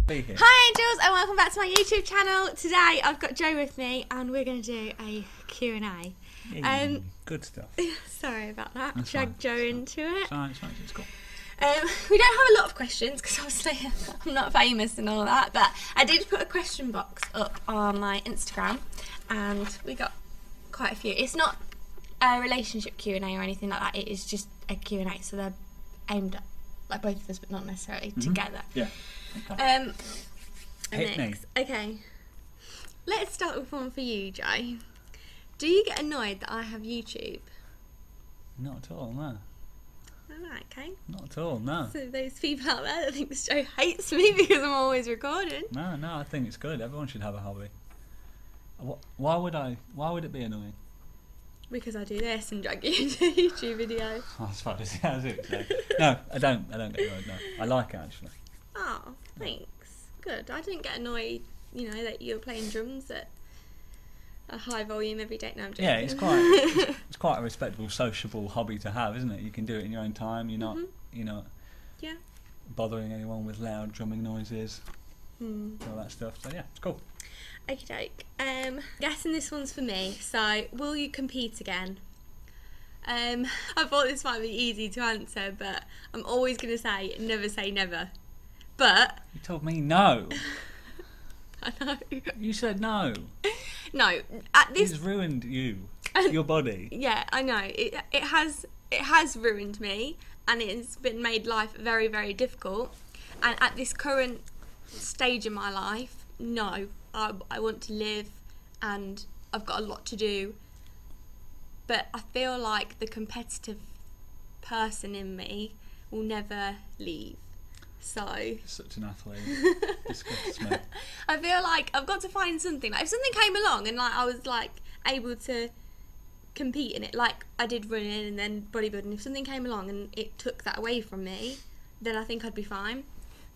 Be here. Hi angels and welcome back to my YouTube channel. Today I've got Joe with me and we're going to do a Q&A. Good stuff. Sorry about that. That's Dragged Joe into it. It's fine, it's cool. We don't have a lot of questions because obviously I'm not famous and all that, but I did put a question box up on my Instagram and we got quite a few. It's not a relationship Q&A or anything like that, it is just a Q&A, so they're aimed at like both of us but not necessarily together. Yeah. Okay. Hit me. Okay, let's start with one for you, Joe. Do you get annoyed that I have YouTube? Not at all, no. Alright, okay. Not at all, no. So those people out there that think this Joe hates me because I'm always recording. No, I think it's good. Everyone should have a hobby. Why would it be annoying? Because I do this and drag you into a YouTube video. Oh, as far as it. No, I don't get annoyed, no. I like it, actually. Oh, thanks. Good. I didn't get annoyed, you know, that you're playing drums at a high volume every day. No, I'm joking. Yeah, it's quite a respectable, sociable hobby to have, isn't it? You can do it in your own time. You're not, yeah, bothering anyone with loud drumming noises, all that stuff. So yeah, it's cool. Okie doke. Guessing this one's for me. So, will you compete again? I thought this might be easy to answer, but I'm always going to say never. But You told me no. I know. You said no. No, at this It's ruined you, your body. yeah, I know. It has ruined me, and it's been made life very, very difficult. And at this current stage in my life, no, I want to live, and I've got a lot to do. But I feel like the competitive person in me will never leave. So Such an athlete. Disgusts me. I feel like I've got to find something. Like if something came along and like I was like able to compete in it, like I did running and then bodybuilding. If something came along and it took that away from me, then I think I'd be fine.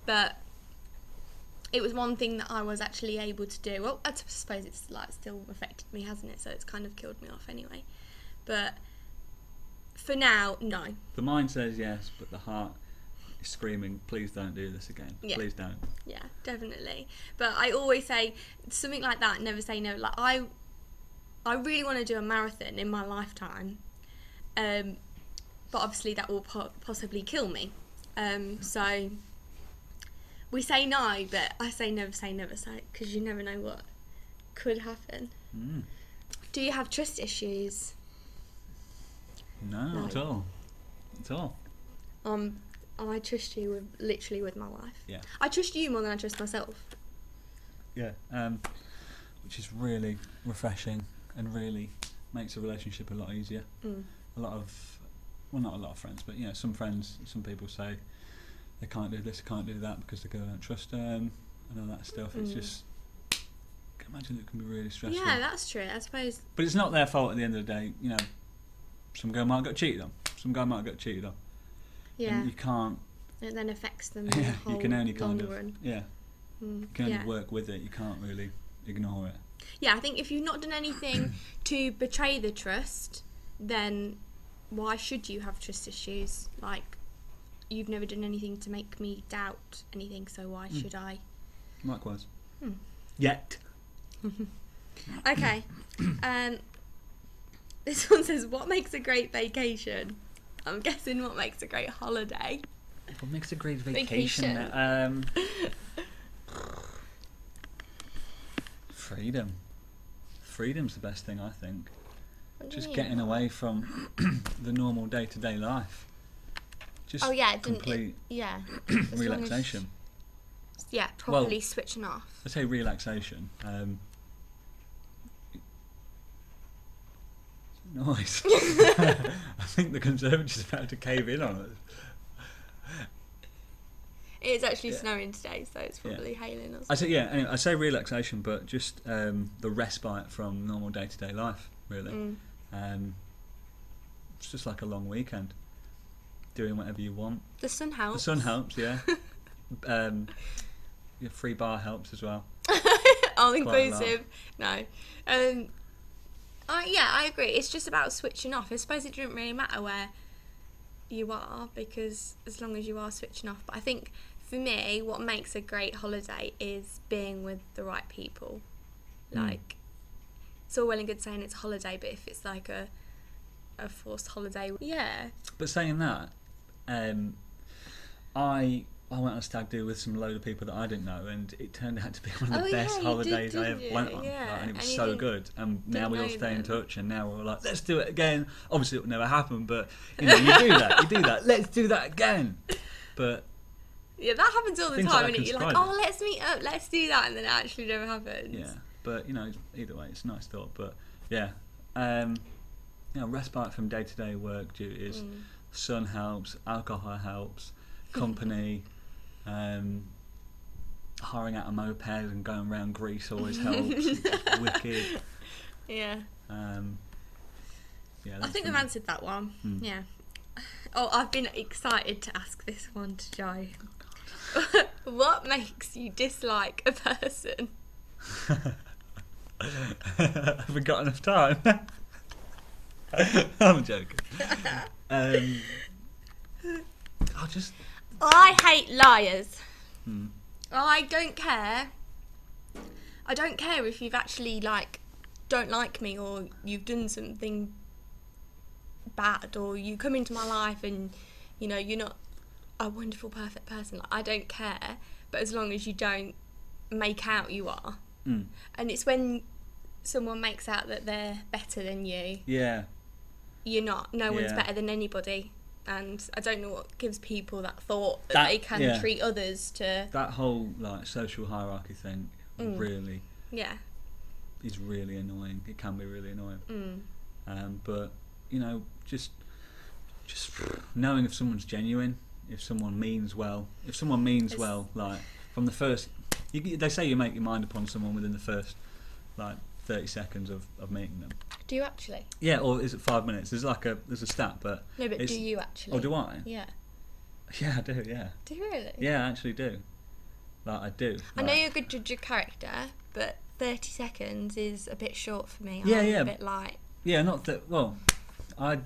But it was one thing that I was actually able to do. Well, I suppose it's like still affected me, hasn't it? So it's kind of killed me off anyway. But for now, no. The mind says yes, but the heart is screaming, please don't do this again. Yeah. Please don't. Yeah, definitely. But I always say something like that, never say no. Like I really want to do a marathon in my lifetime. But obviously that will possibly kill me. So we say no, but I say never, because you never know what could happen. Do you have trust issues? No, at all. At all. I trust you literally with my life. Yeah. I trust you more than I trust myself. Yeah. Which is really refreshing and really makes a relationship a lot easier. A lot of, well, not a lot of friends, but some friends, some people say they can't do this, can't do that because the girl don't trust them and all that stuff. It's just, I can imagine it can be really stressful. Yeah, that's true, I suppose. But it's not their fault at the end of the day. Some girl might have got cheated on. Some guy might have got cheated on. Yeah. And you can't. It then affects them. Yeah, the you can only whole kind of. long run. Yeah. You can only work with it. You can't really ignore it. Yeah, I think if you've not done anything to betray the trust, then why should you have trust issues? Like, you've never done anything to make me doubt anything, so why should I? Likewise. Yet. Okay. This one says, what makes a great vacation? I'm guessing what makes a great holiday. What makes a great vacation? Freedom. Freedom's the best thing, I think. Just getting away from the normal day-to-day life. Just complete relaxation. Properly switching off. I say relaxation. Noise. I think the Conservatives are about to cave in on us. It's actually snowing today, so it's probably hailing or something. Anyway, I say relaxation, but just the respite from normal day-to-day life, really. It's just like a long weekend, doing whatever you want. The sun helps. The sun helps, yeah. Your free bar helps as well. All inclusive. No. I agree. It's just about switching off. I suppose it doesn't really matter where you are, because as long as you are switching off. But I think for me, what makes a great holiday is being with the right people. Like, it's all well and good saying it's a holiday, but if it's like a forced holiday, yeah. But saying that, I went on a stag do with some load of people that I didn't know, and it turned out to be one of the best holidays I ever went on. Yeah. Like, and it was so good. And now we all stay in touch, and now we're like, let's do it again. Obviously, it will never happen, but you know, you do that. Let's do that again. But yeah, that happens all the time, like and you're like, oh, let's meet up, let's do that, and then it actually never happens. Yeah, but you know, either way, it's a nice thought. But yeah, you know, respite from day-to-day work duties. Sun helps, alcohol helps, company, hiring out a moped and going around Greece always helps. It's wicked. Yeah. Yeah. I think we've answered that one. Yeah. Oh, I've been excited to ask this one to Joe. What makes you dislike a person? Have we got enough time? I'm joking. I hate liars. I don't care. I don't care if you've actually don't like me, or you've done something bad, or you come into my life and you know you're not a wonderful, perfect person. I don't care, but as long as you don't make out you are. And it's when someone makes out that they're better than you. Yeah. You're not. No one's better than anybody. And I don't know what gives people that thought that they can treat others to... That whole social hierarchy thing really is really annoying. It can be really annoying. But, you know, just knowing if someone's genuine, if someone means well. If someone means well, from the first... they say you make your mind upon someone within the first, 30 seconds of meeting them. Do you actually? Yeah, or is it 5 minutes? There's a stat, but... No, but do you actually? Oh, do I? Yeah. Yeah, I do, yeah. Do you really? Yeah, I actually do. I do. I know you're a good judge of character, but 30 seconds is a bit short for me. Yeah, I'm yeah. a bit light. Yeah, not that... Well, I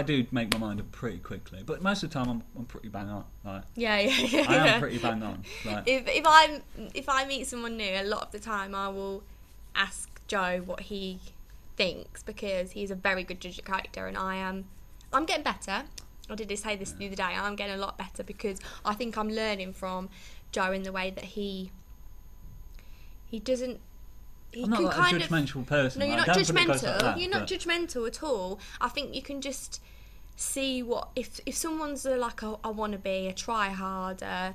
do make my mind up pretty quickly, but most of the time I'm pretty bang on. Yeah. I am pretty bang on. If I meet someone new, a lot of the time I will ask Joe what he thinks, because he's a very good judge of character, and I'm getting better. I did say this the other day. I'm getting a lot better because I think I'm learning from Joe in the way that he doesn't. I'm not a judgmental person. No, you're not judgmental. You're not judgmental at all. I think you can just see what if someone's a wannabe, a try hard, a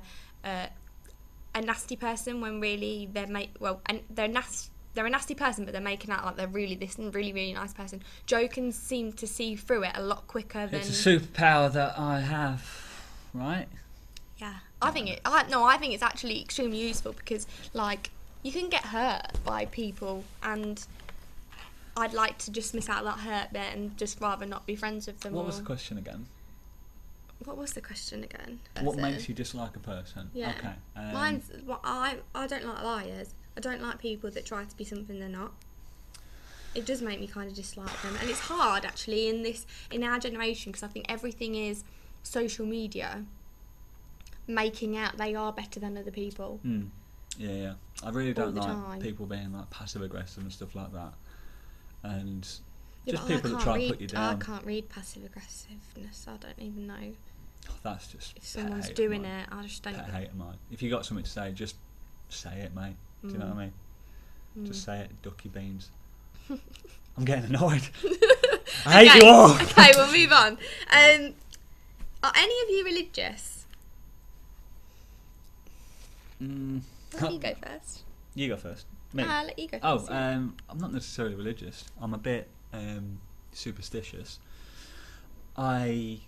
nasty person when really they're they're a nasty person, but they're making out like they're really this and really, really nice person. Joe can seem to see through it a lot quicker than... It's a superpower that I have, right? Yeah, I think it's actually extremely useful, because you can get hurt by people, and I'd like to just miss out that hurt bit and just rather not be friends with them. What was the question again? What was the question again? What makes you dislike a person? Yeah. Okay. Mine's... I don't like liars. I don't like people that try to be something they're not. It does make me kind of dislike them. And it's hard, actually, in our generation, because I think everything is social media, making out they are better than other people. Yeah. I really don't like people being passive aggressive and stuff like that, and just people that try to put you down. I can't read passive aggressiveness. I don't even know. That's just if someone's doing it. I just don't. Pet hate of mine. If you got something to say, just say it, mate. Do you know what I mean? Just say it, ducky beans. I'm getting annoyed. I hate you all. Okay, we'll move on. Are any of you religious? Let you go first. You go first. Me? I'll let you go first. I'm not necessarily religious. I'm a bit superstitious. I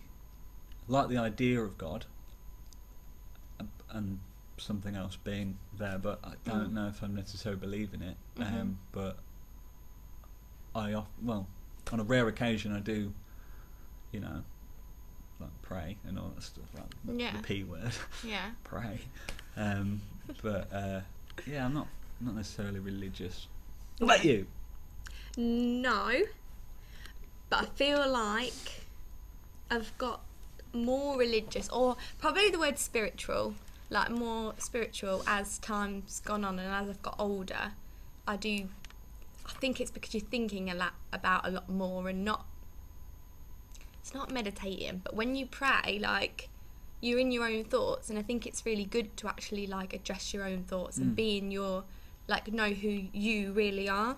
like the idea of God and something else being there, but I don't know if I necessarily believe in it. But on a rare occasion I do, pray and all that stuff, the P word. Yeah. Pray. But I'm not necessarily religious. What about you? No, but I feel like I've got more religious, or probably the word spiritual, like more spiritual as time's gone on and as I've got older. I think it's because you're thinking about a lot more, and it's not meditating, but when you pray, like, you're in your own thoughts, and I think it's really good to actually like address your own thoughts and be in your, like, know who you really are.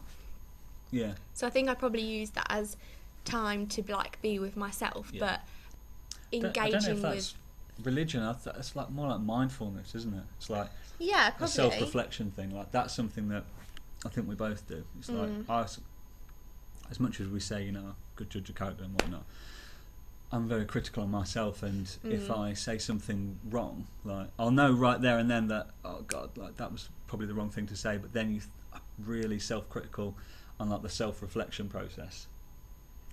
Yeah. So I think I probably use that as time to like be with myself, but engaging I don't know if with that's religion. It's like more like mindfulness, isn't it? It's like probably a self-reflection thing. Like, that's something that I think we both do. It's like, as much as we say, you know, good judge of character and whatnot, I'm very critical on myself, and if I say something wrong, like, I'll know right there and then that, oh God, like, that was probably the wrong thing to say, but then I'm really self-critical on like the self-reflection process.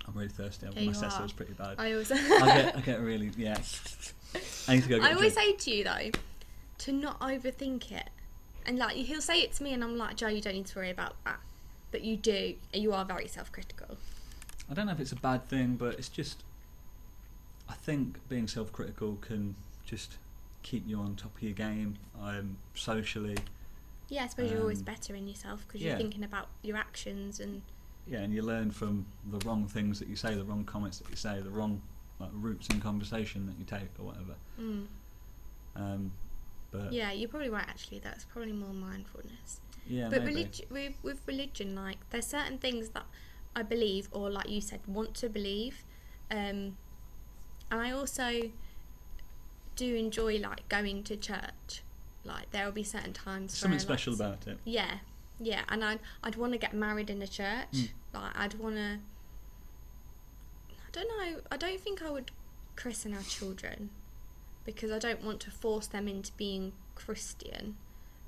I'm really thirsty. My Cecil was pretty bad. I also I get really, I need to go get I always say to you though, to not overthink it. And like, he'll say it to me and I'm like, Joe, you don't need to worry about that. But you do. You are very self-critical. I don't know if it's a bad thing, but it's just, I think being self-critical can just keep you on top of your game, socially. Yeah, I suppose you're always better in yourself because you're thinking about your actions and... Yeah, and you learn from the wrong things that you say, the wrong comments that you say, the wrong like routes in conversation that you take or whatever. But yeah, you're probably right actually. That's probably more mindfulness. Yeah, but maybe. with religion, like, there's certain things that I believe, or like you said, want to believe, and I also do enjoy like going to church. Like, there will be certain times something special about it. Yeah, and I'd want to get married in a church. Like, I'd want to... I don't know. I don't think I would christen our children because I don't want to force them into being Christian.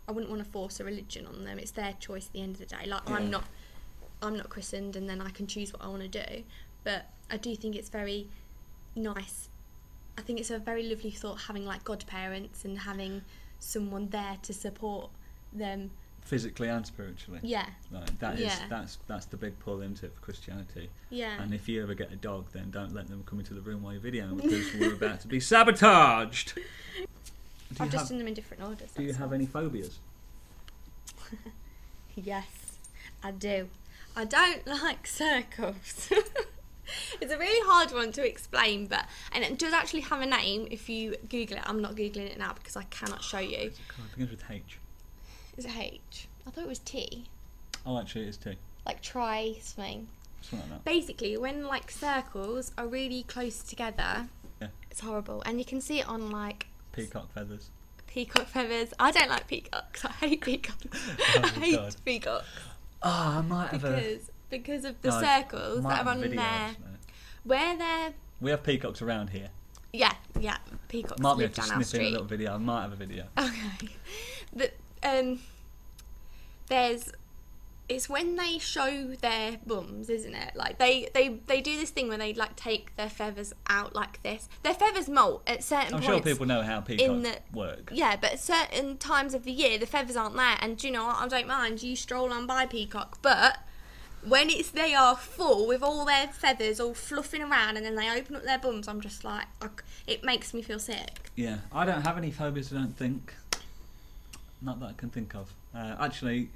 I wouldn't want to force a religion on them. It's their choice at the end of the day. Like, I'm not christened, and then I can choose what I want to do. But I do think it's very nice. I think it's a very lovely thought having like godparents and having someone there to support them physically and spiritually. Yeah. Like, that's the big pull into it for Christianity. Yeah. And if you ever get a dog, then don't let them come into the room while you're videoing, because we're about to be sabotaged. I've just done them in different orders. Do you have any phobias? Yes, I do. I don't like circles. It's a really hard one to explain, and it does actually have a name if you Google it. I'm not Googling it now because I cannot show you. It begins with H. Is it H? I thought it was T. Oh, actually it is T. Like try something. Something like that. Basically, when like circles are really close together, it's horrible. And you can see it on like... Peacock feathers. Peacock feathers. I don't like peacocks. I hate peacocks. I hate peacocks. Oh, I might have because of the circles that are on there. Where they're... We have peacocks around here. Yeah, peacocks might live be able to down our snip in a street. little video. I might have a video. Okay. But it's when they show their bums, isn't it? Like they do this thing where they like take their feathers out like this. Their feathers molt at certain points. I'm sure people know how peacocks work. Yeah, but at certain times of the year the feathers aren't there, and do you know what? I don't mind, you stroll on by peacock, but when they are full with all their feathers all fluffing around and then they open up their bums, I'm just like, it makes me feel sick. Yeah, I don't have any phobias, I don't think. Not that I can think of. Actually,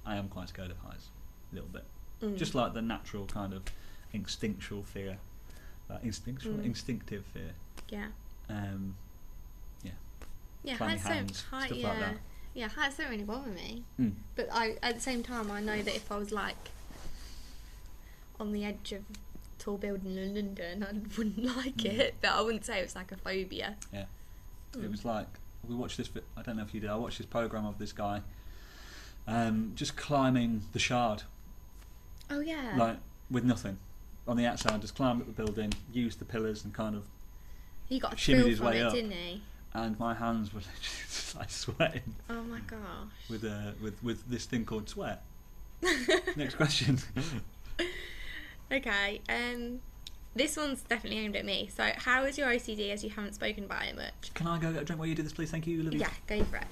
I am quite scared of heights, a little bit. Just like the natural kind of instinctual fear. Instinctive fear. Yeah. Yeah, heights stuff like that. Yeah, heights don't really bother me. But at the same time, I know that if I was like on the edge of a tall building in London, I wouldn't like it. But I wouldn't say it was like a phobia. Yeah. It was like, we watched this, I don't know if you did, I watched this programme of this guy just climbing the Shard. Oh yeah. Like, with nothing. On the outside, just climbed up the building, used the pillars and kind of he got a shimmied thrill his from way it, up. didn't he? And my hands were just like sweating. Oh my gosh. With this thing called sweat. Next question. Okay, this one's definitely aimed at me. So, how is your OCD, as you haven't spoken about it much? Can I go get a drink while you do this, please? Thank you, Olivia. Yeah, go for it.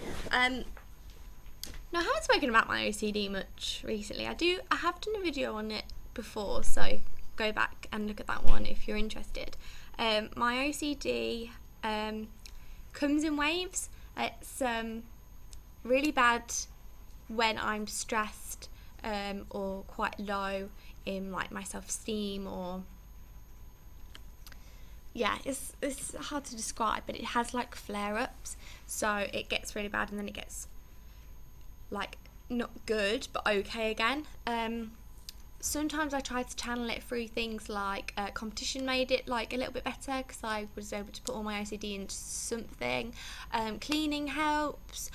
No, I haven't spoken about my OCD much recently. I have done a video on it before, so go back and look at that one if you're interested. My OCD comes in waves. It's really bad when I'm stressed or quite low in like my self-esteem, or it's hard to describe, but it has like flare-ups, so it gets really bad and then it gets like not good but okay again. Sometimes I try to channel it through things like competition made it like a little bit better because I was able to put all my OCD into something. Cleaning helps.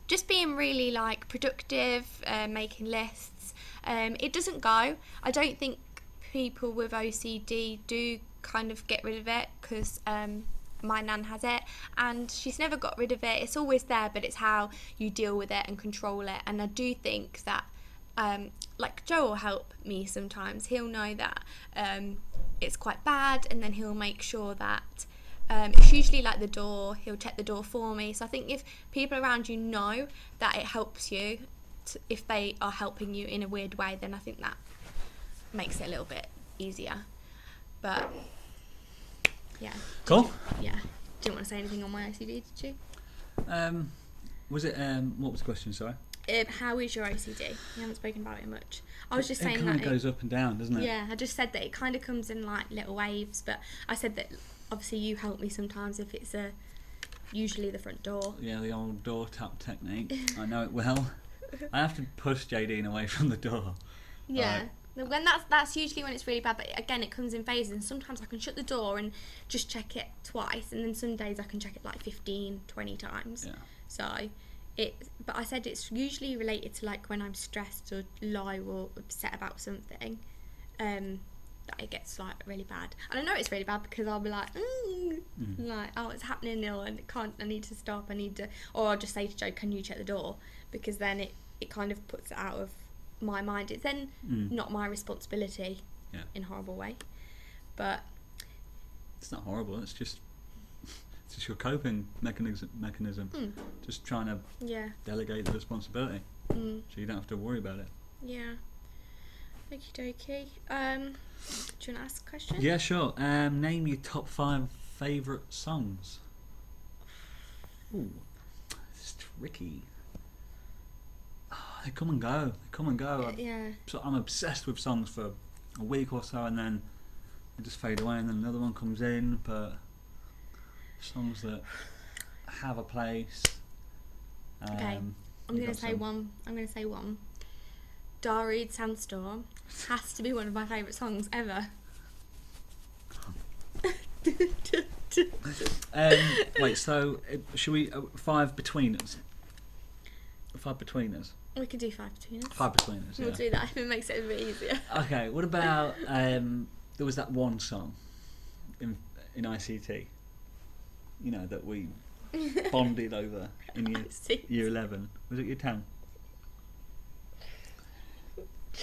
Just being really like productive, making lists. It doesn't go. I don't think people with OCD do kind of get rid of it, because my nan has it and she's never got rid of it. It's always there, but it's how you deal with it and control it. And I do think that like Joe will help me sometimes. He'll know that it's quite bad, and then he'll make sure that it's usually like the door, he'll check the door for me. So I think if people around you know that it helps you, if they are helping you in a weird way, then I think that makes it a little bit easier. But yeah. Cool. Yeah. Didn't want to say anything on my OCD, did you? Was it what was the question, sorry? How is your OCD? You haven't spoken about it much. I was just saying it kind of goes up and down, doesn't it? Yeah, I just said that it kind of comes in like little waves, but I said that obviously you help me sometimes if it's usually the front door. Yeah, the old door tap technique. I know it well. I have to push Jadine away from the door. Yeah. When that's usually when it's really bad, but again it comes in phases, and sometimes I can shut the door and just check it twice, and then some days I can check it like 15, 20 times. Yeah. So but I said it's usually related to like when I'm stressed or low or upset about something, that it gets like really bad. And I know it's really bad because I'll be like, like, oh, it's happening now, and I need to stop, or I'll just say to Joe, can you check the door? Because then it kind of puts it out of my mind. It's then not my responsibility in a horrible way. But it's not horrible, it's just your coping mechanism. Just trying to delegate the responsibility so you don't have to worry about it. Yeah. Okie dokie. Do you want to ask a question? Yeah, sure. Name your top 5 favourite songs. Ooh, this is tricky. They come and go. Yeah. So I'm obsessed with songs for a week or so, and then they just fade away, and then another one comes in. But songs that have a place. Okay, I'm going to say one. Darude Sandstorm has to be one of my favourite songs ever. Wait, so should we 5 between us? 5 between us. We could do 5 between us. 5 between us. We'll do that if it makes it a bit easier. Okay. What about there was that one song in ICT, you know, that we bonded over in year 11. Was it year 10?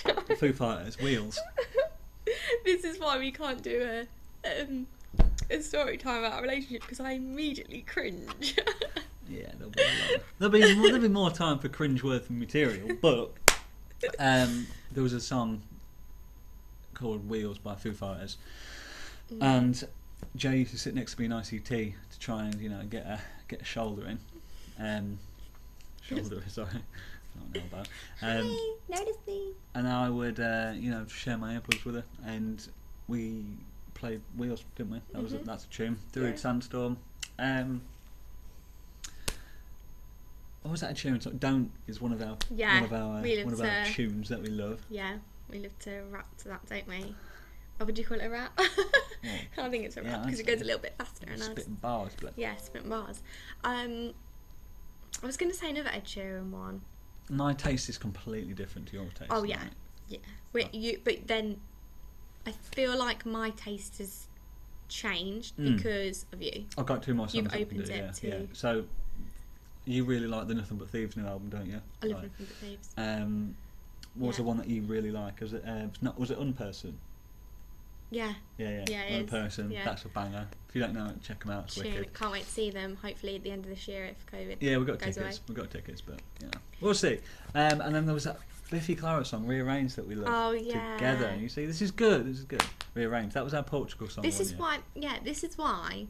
The Foo Fighters, Wheels. This is why we can't do a story time about a relationship, because I immediately cringe. Yeah, there'll be more time for cringe-worthy material, but there was a song called Wheels by Foo Fighters, and Jay used to sit next to me in ICT to try and, you know, get a shoulder in. Sorry. I don't know about. Hey, notice me. And I would, you know, share my earplugs with her, and we played Wheels, didn't we? That's a tune. Darude Sandstorm. What was that a tune? So Don't is one of our tunes that we love. Yeah, we love to rap to that, don't we? Or would you call it a rap? I think it's a rap because it goes a little bit faster. Spitting bars, but yeah, spitting bars. I was going to say another Ed Sheeran one. My taste is completely different to your taste. Oh yeah, yeah. But then I feel like my taste has changed because of you. I've got 2 more songs. You've opened it to. Yeah. So you really like the Nothing But Thieves new album, don't you? I love Nothing But Thieves. What was the one that you really like? Was it Unperson? Yeah. Yeah. Unperson. Yeah. That's a banger. If you don't know it, check them out. It's wicked. Can't wait to see them. Hopefully at the end of this year, if COVID. Yeah, we've got goes tickets. Away. We've got tickets, but yeah, we'll see. And then there was that Biffy Clyro song, Rearrange, that we loved together. You see, this is good. Rearranged. That was our Portugal song. This is why. Yeah, this is why.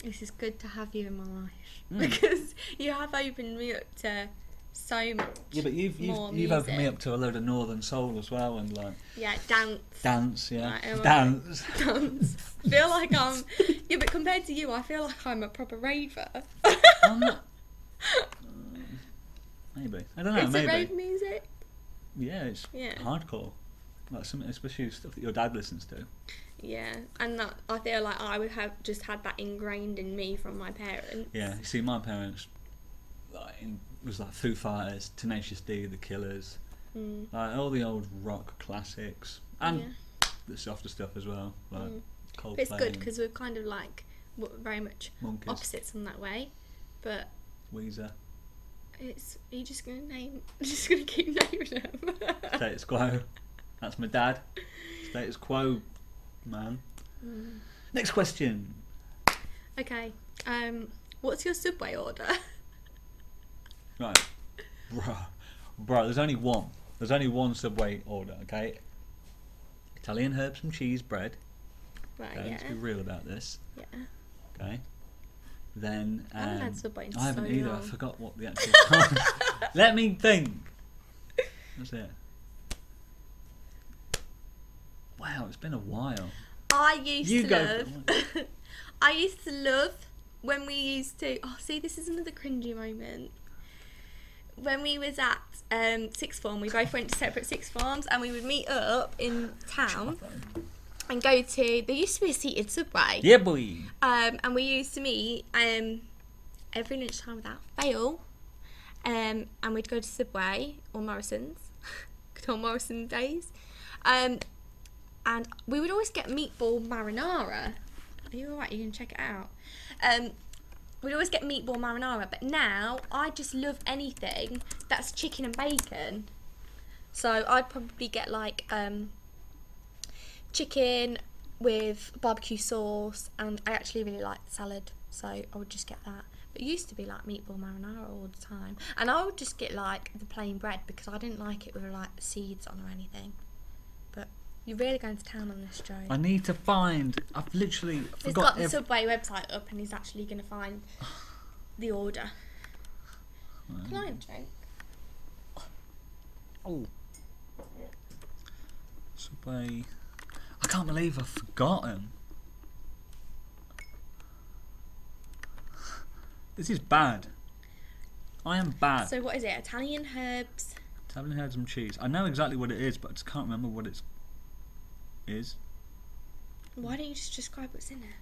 This is good to have you in my life because you have opened me up to so much. Yeah, but you've opened me up to a load of Northern Soul as well, and like dance, yeah, like, dance. I feel like I'm. Yeah, but compared to you, I feel like I'm a proper raver. I'm not. Maybe I don't know. Is maybe it rave music? Yeah, it's hardcore. Like something, especially stuff that your dad listens to. Yeah, and that I feel like I would have just had that ingrained in me from my parents. Yeah, you see, my parents was like Foo Fighters, Tenacious D, The Killers, like all the old rock classics, and the softer stuff as well, like Coldplay. But it's good because we're kind of like very much Monkeys. Opposites in that way, but Weezer. Are you just gonna keep naming them? Status Quo. That's my dad. Status Quo, man. Next question. Okay. What's your Subway order? Right. Bro, there's only one. There's only one Subway order, okay? Italian herbs and cheese bread. Right, Okay, let's be real about this. Yeah. Okay. Then I haven't had Subway in I haven't so either. long. I forgot what the actual time. Let me think. That's it. Wow, it's been a while. I used to love when we used to. Oh, see, this is another cringy moment. When we was at sixth form, we both went to separate sixth forms, and we would meet up in town and go to. There used to be a seated Subway. Yeah, boy. And we used to meet every lunchtime without fail. And we'd go to Subway or Morrison's. Good old Morrison days. And we would always get meatball marinara. Are you alright? You can check it out. We'd always get meatball marinara, but now I just love anything that's chicken and bacon. So I'd probably get like chicken with barbecue sauce, and I actually really like the salad, so I would just get that. But it used to be like meatball marinara all the time, and I would just get like the plain bread because I didn't like it with like seeds on or anything. But you're really going to town on this, Joe. I need to find. I've literally He's forgot. got the Subway website up, and he's actually going to find the order. Can I have a drink? Oh. Subway. I can't believe I've forgotten. This is bad. I am bad. So what is it? Italian herbs. Italian herbs and cheese. I know exactly what it is, but I just can't remember what it is. Why don't you just describe what's in it?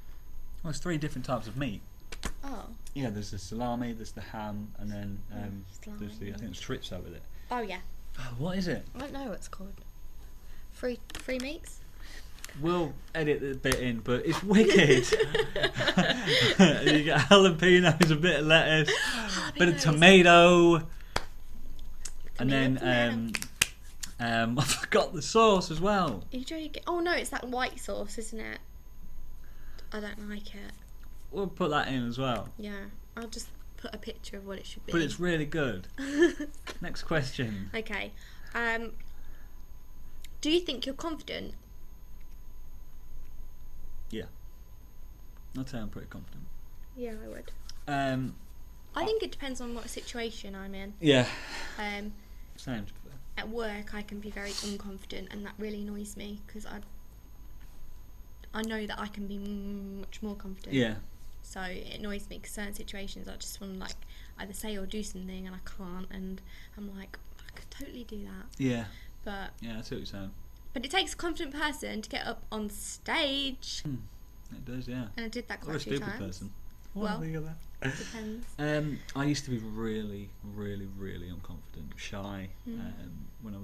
Well, there's 3 different types of meat. Oh. Yeah, there's the salami, there's the ham, and then there's the, I Salami. think it's chorizo with it. Oh yeah. What is it? I don't know what it's called. Free meats? We'll edit the bit in, but it's wicked. You get jalapenos, a bit of lettuce, a bit of tomato, and then I forgot the sauce as well. Are you joking? Oh no, it's that white sauce, isn't it? I don't like it. We'll put that in as well. Yeah, I'll just put a picture of what it should be. But it's really good. Next question. Okay. Do you think you're confident? Yeah. I'd say I'm pretty confident. Yeah, I would. I I think it depends on what situation I'm in. Yeah. Same. At work, I can be very unconfident, and that really annoys me because I know that I can be much more confident. Yeah. So it annoys me because certain situations I just want to like either say or do something and I can't, and I'm like, I could totally do that. Yeah. But yeah, I see what you're saying. But it takes a confident person to get up on stage. It does, yeah. And I did that Or quite a a few stupid times. person. Well, That. depends. I used to be really, really, really unconfident, shy. When I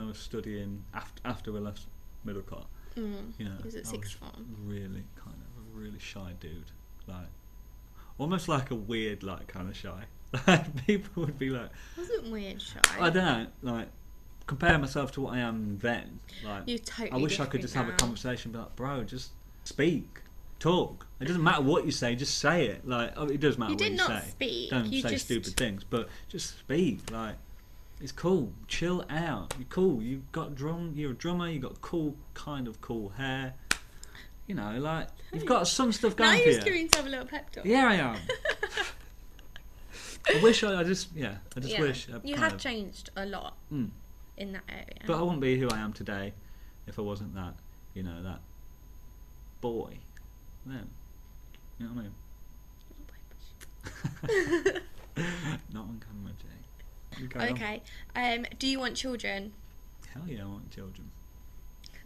was studying after we left Middlecott. You know, He was at sixth form. Really kind of a really shy dude, like almost like a weird like kind of shy. Like people would be like, Wasn't weird shy. I don't know, like compare myself to what I am then. Like You're totally I wish I could just have a conversation, and be like, bro, just speak. Talk. It doesn't matter what you say, just say it. Like it does matter You what did you not say. speak. Don't You say just... stupid things, but just speak. Like It's cool. Chill out. You're cool. You've got you're a drummer. You've got cool hair. You know, like you've got some stuff going for you. Now you're just giving yourself a little pep talk. Yeah, I am. I wish I just wish you have changed a lot in that area. But I wouldn't be who I am today if I wasn't that, you know, that boy. Then, you know what I mean? Not on camera, Jay. Okay. Do you want children? Hell yeah, I want children.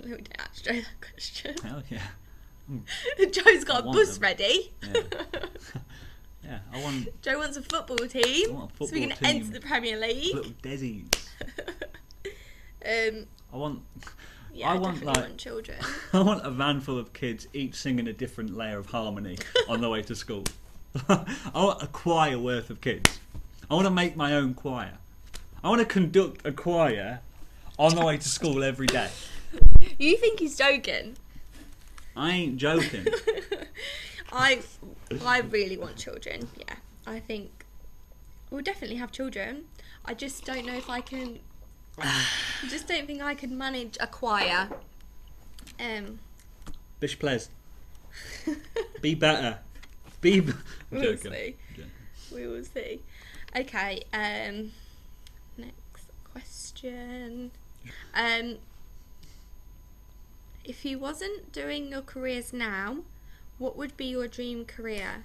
Look at that, straight that question. Hell yeah. Joe's got a bus ready. Yeah. Yeah, I want. Joe wants a football team. I want a football so we can team. enter the Premier League. Little Desies. I want want children. I want a van full of kids, each singing a different layer of harmony on the way to school. I want a choir worth of kids. I want to make my own choir. I want to conduct a choir on the way to school every day. You think he's joking? I ain't joking. I really want children. Yeah, I think we'll definitely have children. I just don't know if I can. I just don't think I could manage a choir. Bish plays. Be better. We'll see. We will see. Okay. Next question. If you wasn't doing your careers now, what would be your dream career?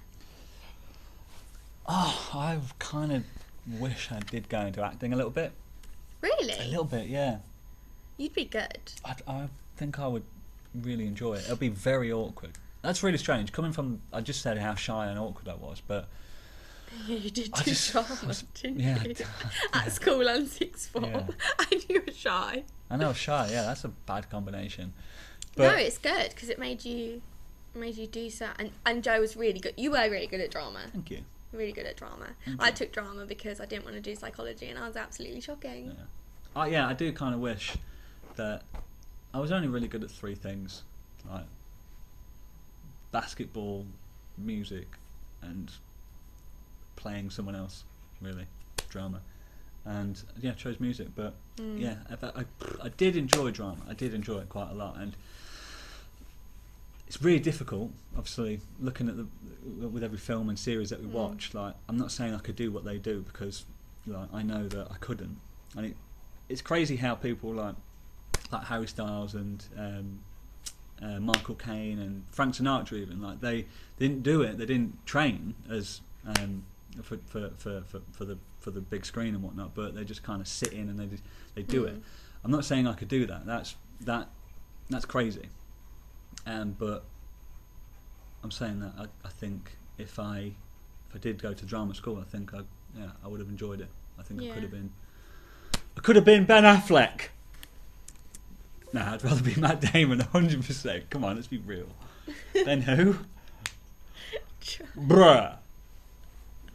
Oh, I kind of wish I did go into acting a little bit. Really? A little bit, yeah. You'd be good. I think I would really enjoy it. It'll be very awkward. That's really strange. Coming from, I just said how shy and awkward I was, but yeah, you did do drama, didn't you? Yeah. At school and sixth form, Yeah. and you were shy. I know, shy. Yeah, that's a bad combination. But no, it's good because it made you do so. And Joe was really good. You were really good at drama. Thank you. Really good at drama. Thank I you. took drama because I didn't want to do psychology, and I was absolutely shocking. Yeah, I do kind of wish that I was only really good at 3 things, like basketball, music, and playing someone else. Really, drama. And yeah, chose music, but yeah, I did enjoy drama. I did enjoy it quite a lot, and it's really difficult. Obviously, looking at with every film and series that we watch, like I'm not saying I could do what they do because like I know that I couldn't, and it's crazy how people like Harry Styles and Michael Caine and Frank Sinatra even they didn't do it. They didn't train as for the big screen and whatnot, but they just kind of sit in and they do it. I'm not saying I could do that. That's crazy. But I'm saying that I think if I did go to drama school, I think I would have enjoyed it. I think I could have been Ben Affleck. No, I'd rather be Matt Damon 100%. Come on, let's be real. Ben who? Bruh.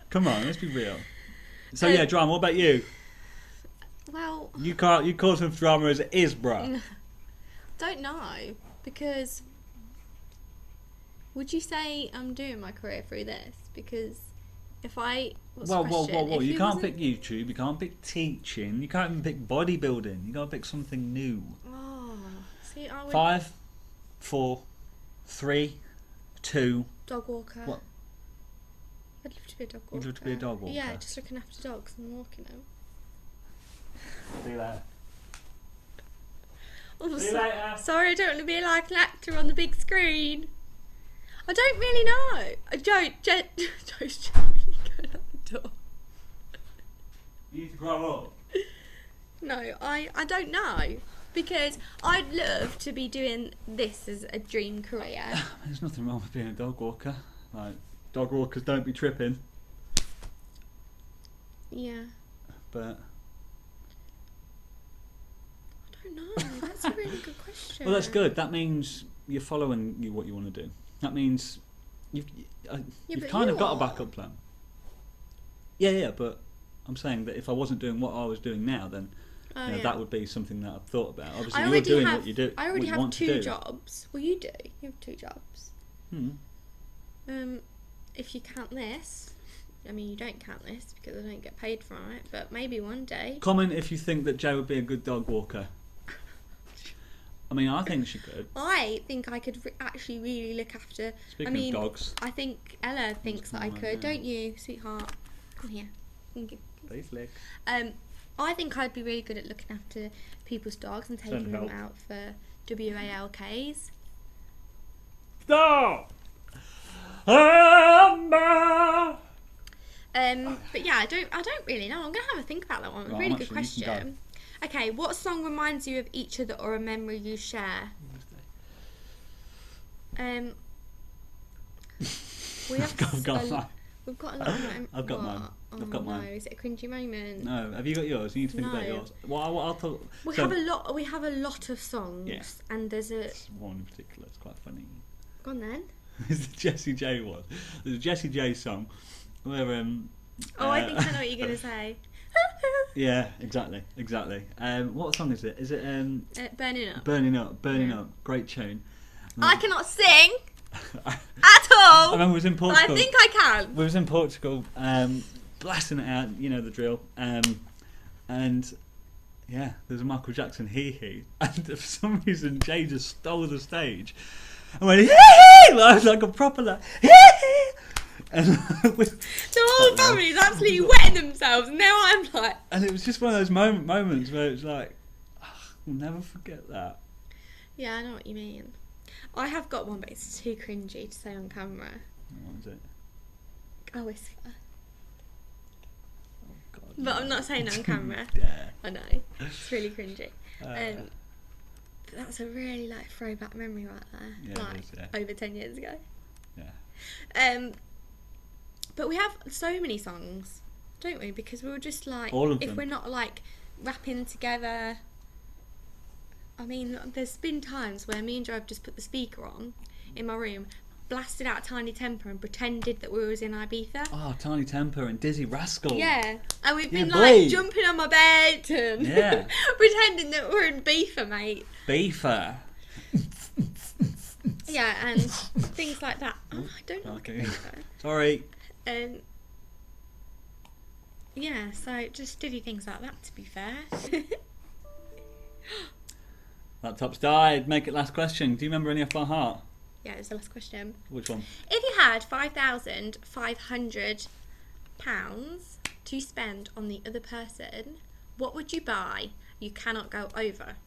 Come on, let's be real. So yeah, drama. What about you? Well, you call some drama as it is, bruh. Don't know, because would you say I'm doing my career through this? Because if I whoa! You can't pick YouTube. You can't pick teaching. You can't even pick bodybuilding. You gotta pick something new. Oh, see, I would 5, 4, 3, 2. Dog walker. What? I'd love to be a dog walker. You'd love to be a dog walker? Yeah, just looking after dogs and walking them. See you later. Oh, See you later. Sorry, I don't want to be like an actor on the big screen. I don't really know. Joe's going out the door. You need to grow up. No, I don't know. Because I'd love to be doing this as a dream career. There's nothing wrong with being a dog walker. Like, dog walkers don't be tripping. Yeah. But I don't know. That's a really good question. well, that's good. That means you're following what you want to do. That means you've kind of got a backup plan. Yeah, but I'm saying that if I wasn't doing what I was doing now, then that would be something that I've thought about. Obviously, you're doing what you do. I already have 2 do. jobs. Well, you do. You have 2 jobs. Hmm. If you count this, I mean, you don't count this because I don't get paid for it, but maybe one day. Comment if you think that Jo would be a good dog walker. I mean, I think she could. I think I could actually really look after... Speaking of dogs... I think Ella thinks that I could, don't you, sweetheart? Come here. Please lick. I think I'd be really good at looking after people's dogs and taking them out for WALKs. Stop! But yeah, I don't really know. I'm gonna have a think about that one. Right, really good question. Okay, what song reminds you of each other or a memory you share? We have we've got a lot of I've got mine. I've got mine. Is it a cringy moment? No. Have you got yours? You need to think about yours. Well, I'll talk. We have a lot of songs, and there's one in particular. It's quite funny. Go on then. It's the Jessie J one. There's a Jessie J song where I think I know what you're gonna say. Yeah, exactly. What song is it? Is it Burning Up? Burning Up. Great tune. I cannot sing at all. I remember we was in Portugal. I think I can. We was in Portugal, blasting it out. You know the drill. And yeah, there's a Michael Jackson hee, and for some reason Jay just stole the stage. I went hee, like a proper hee. And the whole family is absolutely wetting themselves, and now I'm like... And it was just one of those moments where it's like, I'll never forget that. Yeah, I know what you mean. I have got one, but it's too cringy to say on camera. What is it? A whisper. Oh, God. But I'm not saying it on camera. Yeah. I know. It's really cringy. That's a really throwback memory right there. Yeah, it is, yeah. Over 10 years ago. Yeah. But we have so many songs, don't we? Because we were just all of them. If we're not rapping together. I mean, there's been times where me and Jo have just put the speaker on in my room, blasted out Tiny Temper and pretended that we was in Ibiza. Oh, Tiny Temper and Dizzy Rascal. Yeah. And we've been jumping on my bed and pretending that we're in Ibiza, mate. Ibiza. Yeah, and things like that. Oh, I don't know. Okay. Sorry. Yeah, so just diddy things like that, to be fair. Laptop's died. Make it last question. Do you remember any off by heart? Yeah, it was the last question. Which one? If you had £5,500 to spend on the other person, what would you buy? You cannot go over.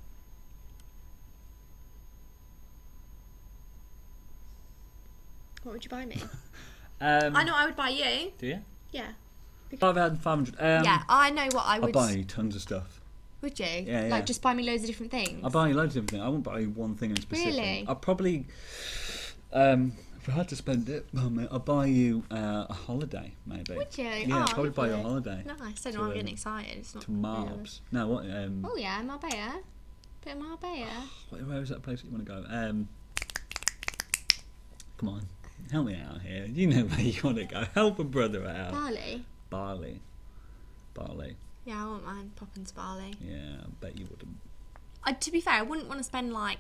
What would you buy me? I know I would buy you. Do you? Yeah. 500. Yeah, I know what I would. I'd buy you tons of stuff. Would you? Yeah. Just buy me loads of different things? I'd buy you loads of different things. I wouldn't buy you one thing in specific. Really? I'd probably, if I had to spend it, I'd buy you a holiday, maybe. Would you? Yeah, I'd probably buy you a holiday. Nice. I know I'm getting excited. It's not to Marbs. No, what? Oh yeah, Marbella. Bit of Marbella. Where was that place that you want to go? Come on, help me out here. You know where you want to go. Help a brother out. Bali. Yeah, I wouldn't mind popping to Bali. Yeah, I bet you wouldn't. To be fair, I wouldn't want to spend I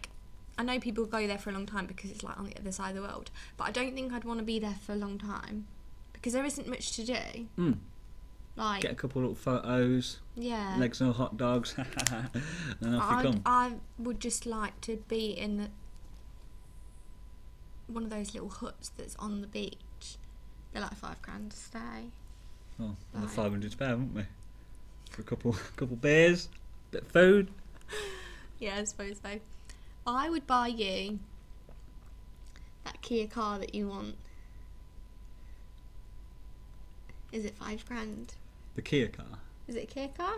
know people go there for a long time because it's on the other side of the world, but I don't think I'd want to be there for a long time because there isn't much to do. Get a couple of little photos. Yeah. Legs and hot dogs. And off you come. I would just like to be in one of those little huts that's on the beach. They're like £5 to stay. Oh, on the 500 spare, haven't we? For a couple beers, bit of food. Yeah, I suppose so. I would buy you that Kia car that you want. Is it £5? The Kia car. Is it a Kia car?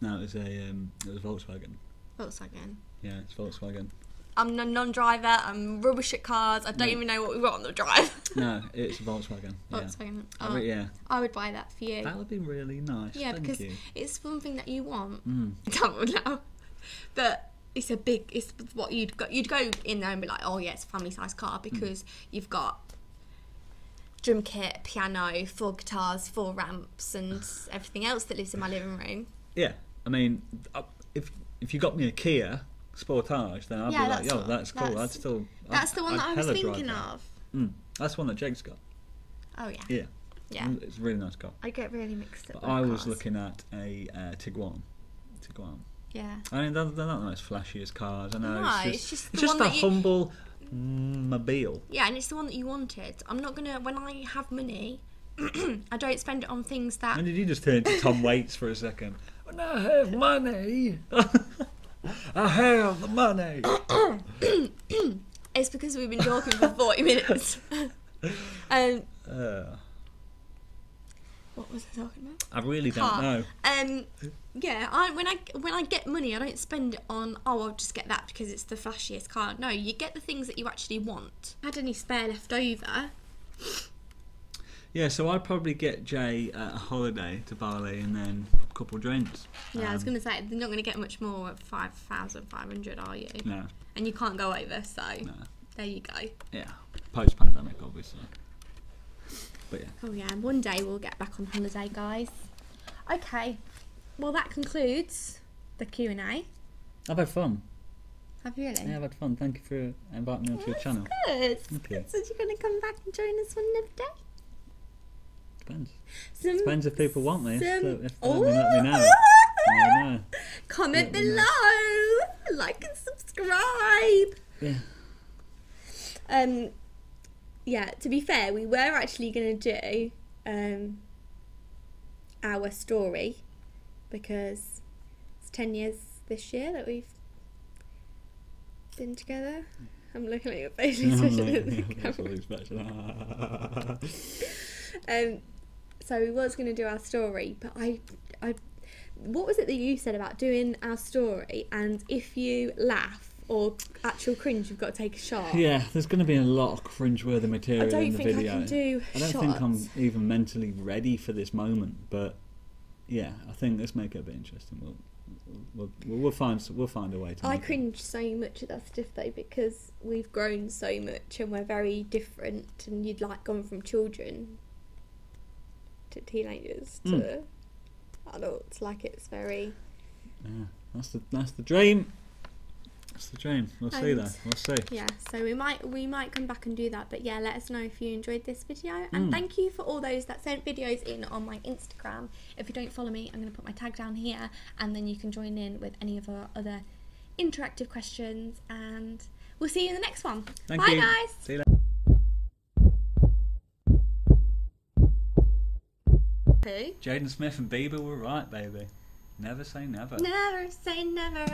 No, it was a Volkswagen. Volkswagen. Yeah, it's Volkswagen. I'm a non-driver. I'm rubbish at cars. I don't even know what we got on the drive. No, it's a Volkswagen. Volkswagen. Yeah. Yeah. I would buy that for you. That would be really nice. Yeah, thank because it's something that you want. Don't know. But it's what you'd go in there and be like, oh yeah, it's a family-sized car because you've got drum kit, piano, 4 guitars, 4 ramps, and everything else that lives in my living room. Yeah, I mean, if you got me a Kia Sportage, then I'd be like, yo, that's cool. That's the one that I was thinking of. That's the one that Jake's got. Oh yeah. Yeah. Yeah. It's a really nice car. I get really mixed up. But I was looking at a Tiguan. Yeah. I mean, they're not the most flashiest cars. I know. No, it's just a humble mobile. Yeah, and it's the one that you wanted. I'm not gonna. When I have money, I don't spend it on things that. And did you just turn into Tom Waits for a second? When I have money, I have the money. It's because we've been talking for 40 minutes. What was I talking about? I really don't know. Yeah, when I get money, I don't spend it on, I'll just get that because it's the flashiest car. No, you get the things that you actually want. Had any spare left over? Yeah, so I'd probably get Jay a holiday to Bali and then a couple of drinks. Yeah, I was going to say, they're not going to get much more at 5,500, are you? No. And you can't go over, so there you go. Yeah, post-pandemic, obviously. But yeah. Oh yeah, and one day we'll get back on holiday, guys. Okay, well that concludes the Q&A. I've had fun. Have you really? Yeah, I've had fun. Thank you for inviting me onto your channel. Good. Okay. So you're going to come back and join us one another day? Depends. Depends if people want me. If they let me know. I know. Comment below. Like and subscribe. Yeah. Yeah, to be fair, we were actually going to do our story because it's 10 years this year that we've been together. I'm looking at your face, especially so we was going to do our story, but I what was it that you said about doing our story, and if you laugh or actual cringe, you've got to take a shot? Yeah, there's going to be a lot of cringe-worthy material in the video. I don't think I'm even mentally ready for this moment, but yeah, I think let's make it a bit interesting. We'll find a way to. I cringe so much at that stuff though, because we've grown so much and we're very different, and you'd like gone from children to teenagers to adults. Like it's very. Yeah, that's the dream. That's the dream. We'll see that. We'll see. Yeah, so we might come back and do that. But yeah, let us know if you enjoyed this video. And thank you for all those that sent videos in on my Instagram. If you don't follow me, I'm going to put my tag down here, and then you can join in with any of our other interactive questions. And we'll see you in the next one. Thank Bye, you. guys. See you later. Who? Jaden Smith and Bieber were right, baby. Never say never. Never say never.